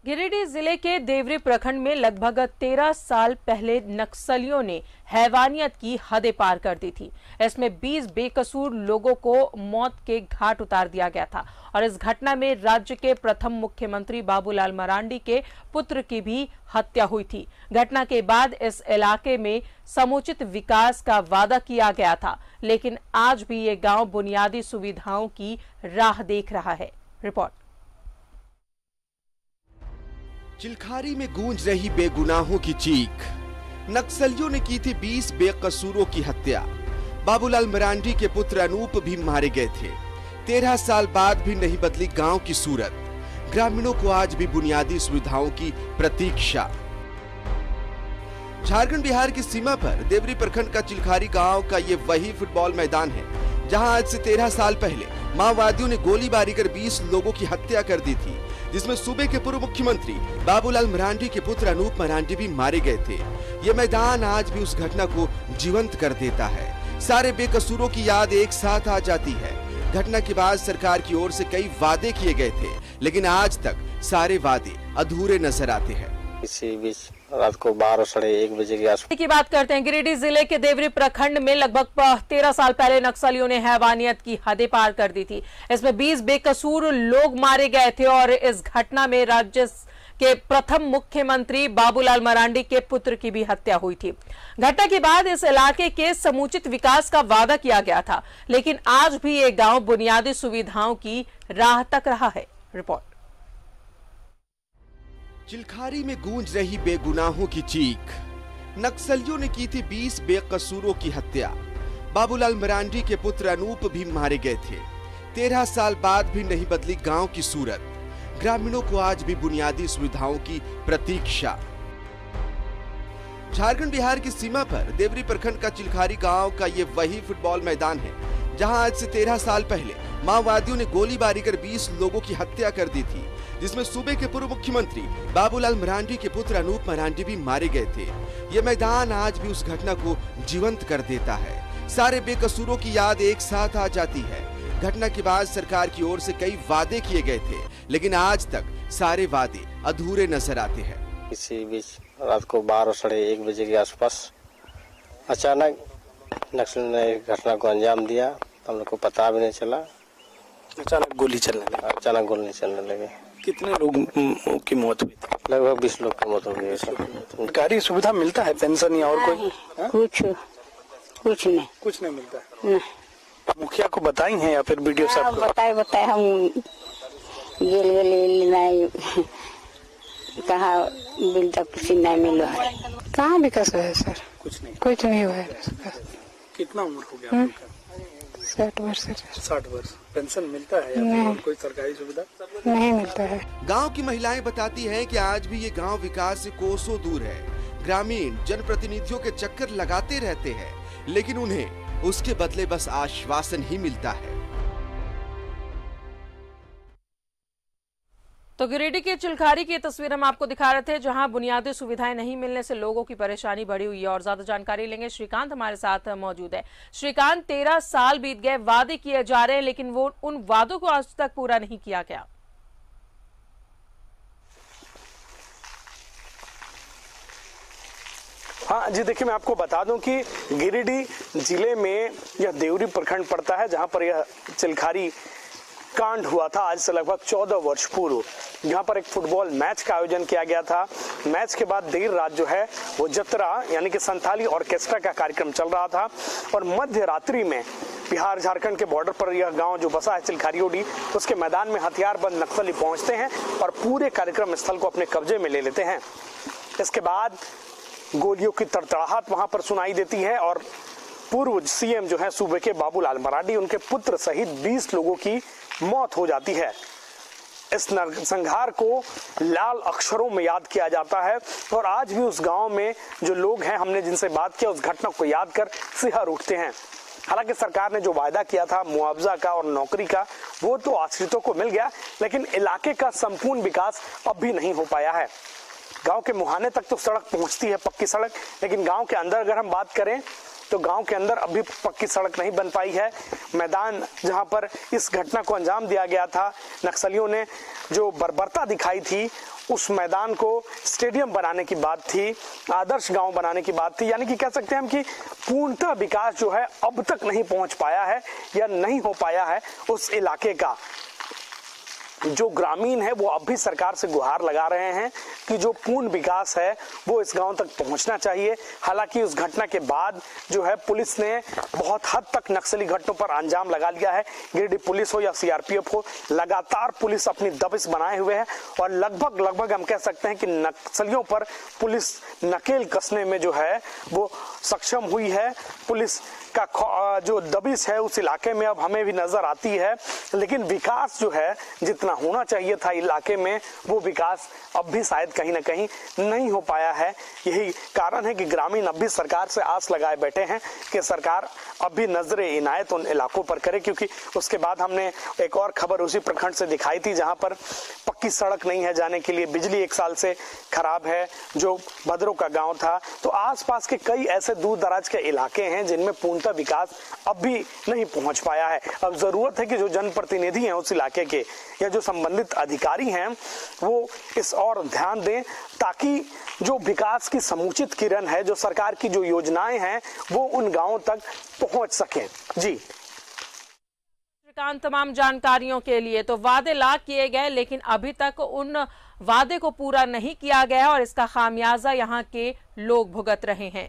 गिरिडीह जिले के देवरी प्रखंड में लगभग 13 साल पहले नक्सलियों ने हैवानियत की हदें पार कर दी थी। इसमें 20 बेकसूर लोगों को मौत के घाट उतार दिया गया था और इस घटना में राज्य के प्रथम मुख्यमंत्री बाबूलाल मरांडी के पुत्र की भी हत्या हुई थी। घटना के बाद इस इलाके में समुचित विकास का वादा किया गया था, लेकिन आज भी ये गांव बुनियादी सुविधाओं की राह देख रहा है। रिपोर्ट। चिलखारी में गूंज रही बेगुनाहों की चीख। नक्सलियों ने की थी 20 बेकसूरों की हत्या। बाबूलाल मरांडी के पुत्र अनूप भी मारे गए थे। 13 साल बाद भी नहीं बदली गांव की सूरत। ग्रामीणों को आज भी बुनियादी सुविधाओं की प्रतीक्षा। झारखंड बिहार की सीमा पर देवरी प्रखंड का चिलखारी गांव का ये वही फुटबॉल मैदान है जहां आज से 13 साल पहले माओवादियों ने गोलीबारी कर 20 लोगों की हत्या कर दी थी, जिसमें सूबे के पूर्व मुख्यमंत्री बाबूलाल मरांडी के पुत्र अनूप मरांडी भी मारे गए थे। ये मैदान आज भी उस घटना को जीवंत कर देता है। सारे बेकसूरों की याद एक साथ आ जाती है। घटना के बाद सरकार की ओर से कई वादे किए गए थे, लेकिन आज तक सारे वादे अधूरे नजर आते हैं। इसी बीच रात को 12 साढ़े 1 बजे के आसपास की बात करते हैं। गिरिडीह जिले के देवरी प्रखंड में लगभग 13 साल पहले नक्सलियों ने हैवानियत की हदें पार कर दी थी। इसमें 20 बेकसूर लोग मारे गए थे और इस घटना में राज्य के प्रथम मुख्यमंत्री बाबूलाल मरांडी के पुत्र की भी हत्या हुई थी। घटना के बाद इस इलाके के समुचित विकास का वादा किया गया था, लेकिन आज भी ये गांव बुनियादी सुविधाओं की राह तक रहा है। रिपोर्ट। चिलखारी में गूंज रही बेगुनाहों की चीख। नक्सलियों ने की थी 20 बेकसूरों की हत्या। बाबूलाल मरांडी के पुत्र अनूप भी मारे गए थे। 13 साल बाद भी नहीं बदली गांव की सूरत। ग्रामीणों को आज भी बुनियादी सुविधाओं की प्रतीक्षा। झारखंड बिहार की सीमा पर देवरी प्रखंड का चिलखारी गांव का ये वही फुटबॉल मैदान है जहां आज से 13 साल पहले माओवादियों ने गोलीबारी कर 20 लोगों की हत्या कर दी थी, जिसमें सूबे के पूर्व मुख्यमंत्री बाबूलाल मरांडी के पुत्र अनूप मरांडी भी मारे गए थे। ये मैदान आज भी उस घटना को जीवंत कर देता है। सारे बेकसूरों की याद एक साथ आ जाती है। घटना के बाद सरकार की ओर से कई वादे किए गए थे, लेकिन आज तक सारे वादे अधूरे नजर आते हैं। इसी बीच रात को 12 साढ़े 1 बजे के आसपास अचानक नक्सलियों ने घटना को अंजाम दिया। हम लोग को पता भी नहीं चला। अचानक गोली चलने लगे। कितने लोगों की मौत हुई थी? लगभग 20 लोग की मौत हो गई। सरकारी सुविधा मिलता है, पेंशन या और कोई? कुछ नहीं मिलता है। मुखिया को बताई हैं या फिर वीडियो साहब को? बताए हम नहीं कहा बिल तक कुछ नहीं मिला है। कहाँ विकास है सर? कुछ नहीं हुआ है। कितना उम्र हो गया आपका? 60 वर्ष। 60 वर्ष। पेंशन मिलता है या फिर कोई सरकारी सुविधा? नहीं मिलता है। गांव की महिलाएं बताती हैं कि आज भी ये गांव विकास से कोसों दूर है। ग्रामीण जनप्रतिनिधियों के चक्कर लगाते रहते हैं, लेकिन उन्हें उसके बदले बस आश्वासन ही मिलता है। तो गिरिडीह के चिलखारी की तस्वीर हम आपको दिखा रहे थे, जहां बुनियादी सुविधाएं नहीं मिलने से लोगों की परेशानी बढ़ी हुई है। और ज्यादा जानकारी लेंगे, श्रीकांत हमारे साथ मौजूद है। श्रीकांत, 13 साल बीत गए, वादे किए जा रहे हैं, लेकिन वो उन वादों को आज तक पूरा नहीं किया गया। हाँ जी, देखिए मैं आपको बता दूं कि गिरिडीह जिले में यह देवरी प्रखंड पड़ता है, जहां पर यह चिलखारी कांड हुआ था आज से लगभग 14 वर्ष पूर्व। यहाँ पर एक फुटबॉल मैच का आयोजन किया गया था। मैच के बाद देर रात जो है वो जतरा यानी कि संथाली ऑर्केस्ट्रा का कार्यक्रम चल रहा था और मध्य रात्रि में बिहार झारखंड के बॉर्डर पर यह गांव जो बसा है चिलखारी, उसके मैदान में हथियारबंद नक्सली पहुंचते हैं और पूरे कार्यक्रम स्थल को अपने कब्जे में ले लेते हैं। इसके बाद गोलियों की तड़तड़ाहट वहां पर सुनाई देती है और पूर्व सीएम जो है सूबे के बाबूलाल मरांडी, उनके पुत्र सहित 20 लोगों की मौत हो जाती है। इस नरसंहार को लाल अक्षरों में याद किया जाता है और आज भी उस गांव में जो लोग हैं, हमने जिनसे बात किया, उस घटना को याद कर सिहर उठते हैं। हालांकि सरकार ने जो वायदा किया था मुआवजा का और नौकरी का, वो तो आश्रितों को मिल गया, लेकिन इलाके का संपूर्ण विकास अब भी नहीं हो पाया है। गांव के मुहाने तक तो सड़क पहुंचती है, पक्की सड़क, लेकिन गांव के अंदर अगर हम बात करें तो गांव के अंदर अभी पक्की सड़क नहीं बन पाई है। मैदान जहां पर इस घटना को अंजाम दिया गया था, नक्सलियों ने जो बर्बरता दिखाई थी, उस मैदान को स्टेडियम बनाने की बात थी, आदर्श गांव बनाने की बात थी। यानी कि कह सकते हैं हम कि पूर्णतः विकास जो है अब तक नहीं पहुंच पाया है या नहीं हो पाया है उस इलाके का। जो ग्रामीण है वो अब भी सरकार से गुहार लगा रहे हैं कि जो पूर्ण विकास है वो इस गांव तक पहुंचना चाहिए। हालांकि उस घटना के बाद जो है पुलिस ने बहुत हद तक नक्सली घटनाओं पर अंजाम लगा लिया है। गिरिडीह पुलिस हो या सीआरपीएफ हो, लगातार पुलिस अपनी दबिश बनाए हुए है और लगभग हम कह सकते हैं कि नक्सलियों पर पुलिस नकेल कसने में जो है वो सक्षम हुई है। पुलिस का जो दबिश है उस इलाके में अब हमें भी नजर आती है, लेकिन विकास जो है जितना होना चाहिए था इलाके में वो विकास अब भी शायद कहीं ना कहीं नहीं हो पाया है। यही कारण है कि ग्रामीण अब भी सरकार से आस लगाए बैठे हैं कि सरकार अब भी नजरे इनायत उन इलाकों पर करे, क्योंकि उसके बाद हमने एक और खबर उसी प्रखंड से दिखाई थी जहां पर पक्की सड़क नहीं है जाने के लिए, बिजली 1 साल से खराब है, जो भद्रों का गांव था। तो आसपास के कई ऐसे दूर दराज के इलाके हैं जिनमें पूर्णतः विकास अब भी नहीं पहुंच पाया है। अब जरूरत है कि जो जनप्रतिनिधि हैं उस इलाके के या जो संबंधित अधिकारी हैं वो इस और ध्यान दें, ताकि जो विकास की समुचित किरण है, जो सरकार की जो योजनाएं हैं वो उन गांवों तक पहुंच सकें। जी तमाम जानकारियों के लिए। तो वादे लाख किए गए लेकिन अभी तक उन वादे को पूरा नहीं किया गया और इसका खामियाजा यहाँ के लोग भुगत रहे हैं।